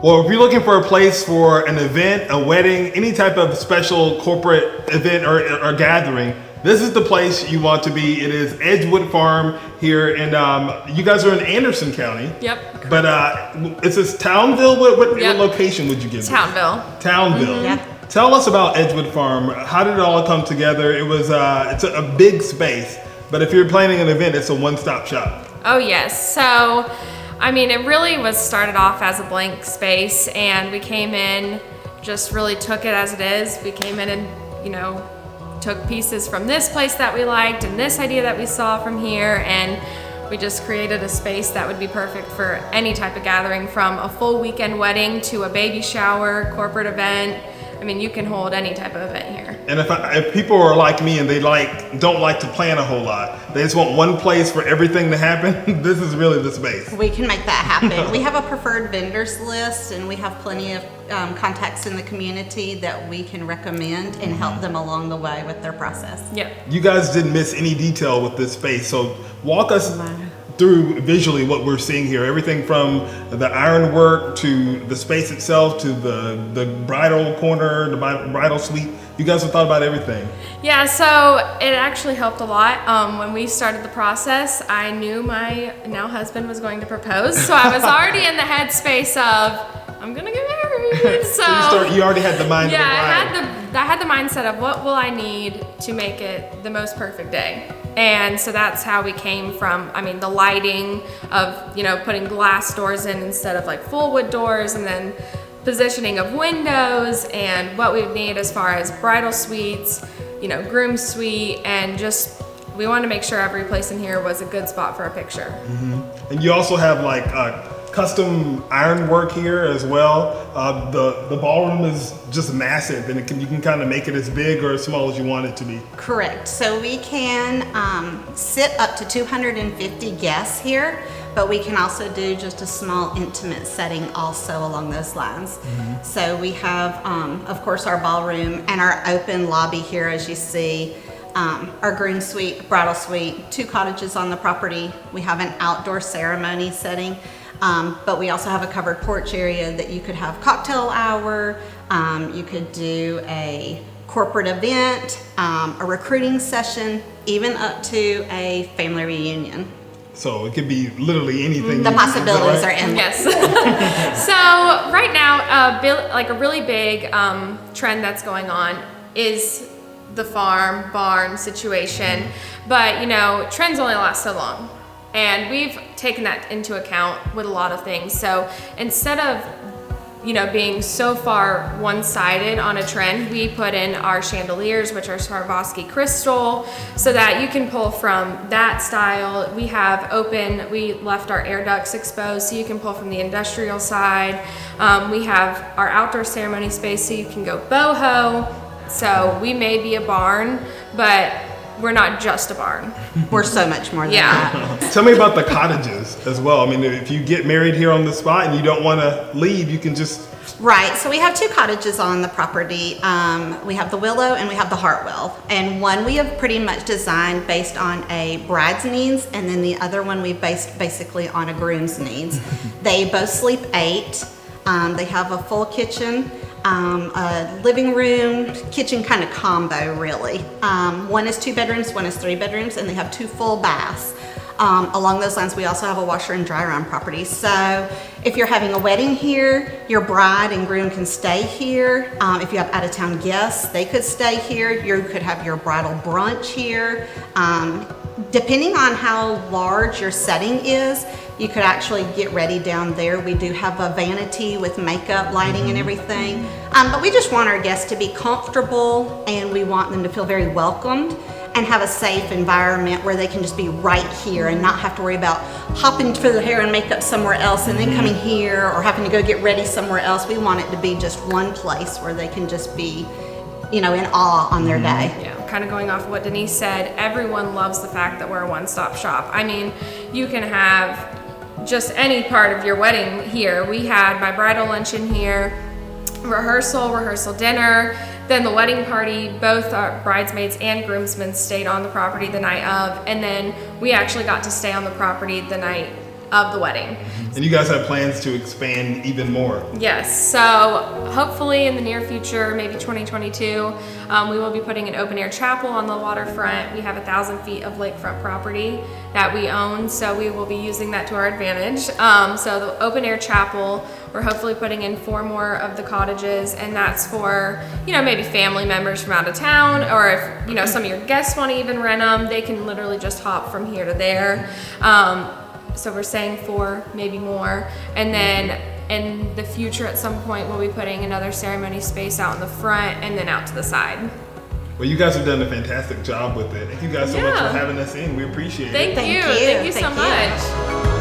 Well, if you're looking for a place for an event, a wedding, any type of special corporate event or gathering, this is the place you want to be. It is Edgewood Farm here, and you guys are in Anderson County. Yep. But it's this Townville. What location would you give? Townville. Townville. Yeah. Tell us about Edgewood Farm. How did it all come together? It was it's a big space, but if you're planning an event, it's a one-stop shop. Oh yes. So, I mean, it really was started off as a blank space, and we came in, just really took it as it is. We came in and, took pieces from this place that we liked and this idea that we saw from here, and we just created a space that would be perfect for any type of gathering, from a full weekend wedding to a baby shower, corporate event. I mean, you can hold any type of event here. And if people are like me and they don't like to plan a whole lot, they just want one place for everything to happen, this is really the space. We can make that happen. We have a preferred vendors list, and we have plenty of contacts in the community that we can recommend and help them along the way with their process. Yep. You guys didn't miss any detail with this space, so walk us through visually what we're seeing here. Everything from the ironwork to the space itself to the bridal corner, the bridal suite. You guys have thought about everything. Yeah, so it actually helped a lot. When we started the process, I knew my now husband was going to propose, so I was already in the headspace of, I'm gonna get married. So you already had the mind of the bride. I had the mindset of what will I need to make it the most perfect day. And so that's how we came from, the lighting of, putting glass doors in instead of like full wood doors, and then positioning of windows and what we would need as far as bridal suites, groom suite, and just, we wanted to make sure every place in here was a good spot for a picture. Mm-hmm. And you also have custom ironwork here as well. The ballroom is just massive, and you can kind of make it as big or as small as you want it to be. Correct. So we can sit up to 250 guests here, but we can also do just a small intimate setting also along those lines. Mm-hmm. So we have, of course, our ballroom and our open lobby here, as you see. Our groom suite, bridal suite, 2 cottages on the property. We have an outdoor ceremony setting. But we also have a covered porch area that you could have cocktail hour, you could do a corporate event, a recruiting session, even up to a family reunion. So it could be literally anything. The possibilities are endless. Yes. So right now, a really big trend that's going on is the farm barn situation, but trends only last so long. And we've taken that into account with a lot of things. So instead of, being so far one-sided on a trend, we put in our chandeliers, which are Swarovski crystal, so that you can pull from that style. We left our air ducts exposed, so you can pull from the industrial side. We have our outdoor ceremony space, so you can go boho. So we may be a barn, but we're not just a barn. We're so much more than that. Tell me about the cottages as well. If you get married here on the spot and you don't want to leave, you can just... Right, so we have 2 cottages on the property. We have the Willow and we have the Hartwell. And one we have pretty much designed based on a bride's needs, and then the other one we based basically on a groom's needs. They both sleep 8. They have a full kitchen. A living room, kitchen kind of combo really. One is 2 bedrooms, one is 3 bedrooms, and they have 2 full baths. Along those lines, we also have a washer and dryer on property. So if you're having a wedding here, your bride and groom can stay here. If you have out-of-town guests, they could stay here. You could have your bridal brunch here. Depending on how large your setting is, you could actually get ready down there. We do have a vanity with makeup, lighting, and everything. But we just want our guests to be comfortable, and we want them to feel very welcomed and have a safe environment where they can just be right here and not have to worry about hopping for the hair and makeup somewhere else and then coming here or having to go get ready somewhere else. We want it to be just one place where they can just be, in awe on their day. Yeah, kind of going off of what Denise said, everyone loves the fact that we're a one-stop shop. You can have just any part of your wedding here. We had my bridal luncheon here, rehearsal dinner, then the wedding party. Both our bridesmaids and groomsmen stayed on the property the night of, and then we actually got to stay on the property the night of the wedding. And you guys have plans to expand even more. Yes, so hopefully in the near future, maybe 2022, we will be putting an open air chapel on the waterfront. We have 1,000 feet of lakefront property that we own, so we will be using that to our advantage. So the open air chapel, we're hopefully putting in 4 more of the cottages, and that's for, you know, maybe family members from out of town, or if, you know, some of your guests want to even rent them, they can literally just hop from here to there. So we're saying 4, maybe more. And then in the future, at some point, we'll be putting another ceremony space out in the front and then out to the side. Well, you guys have done a fantastic job with it. Thank you guys so much for having us in. We appreciate it. Thank you so much.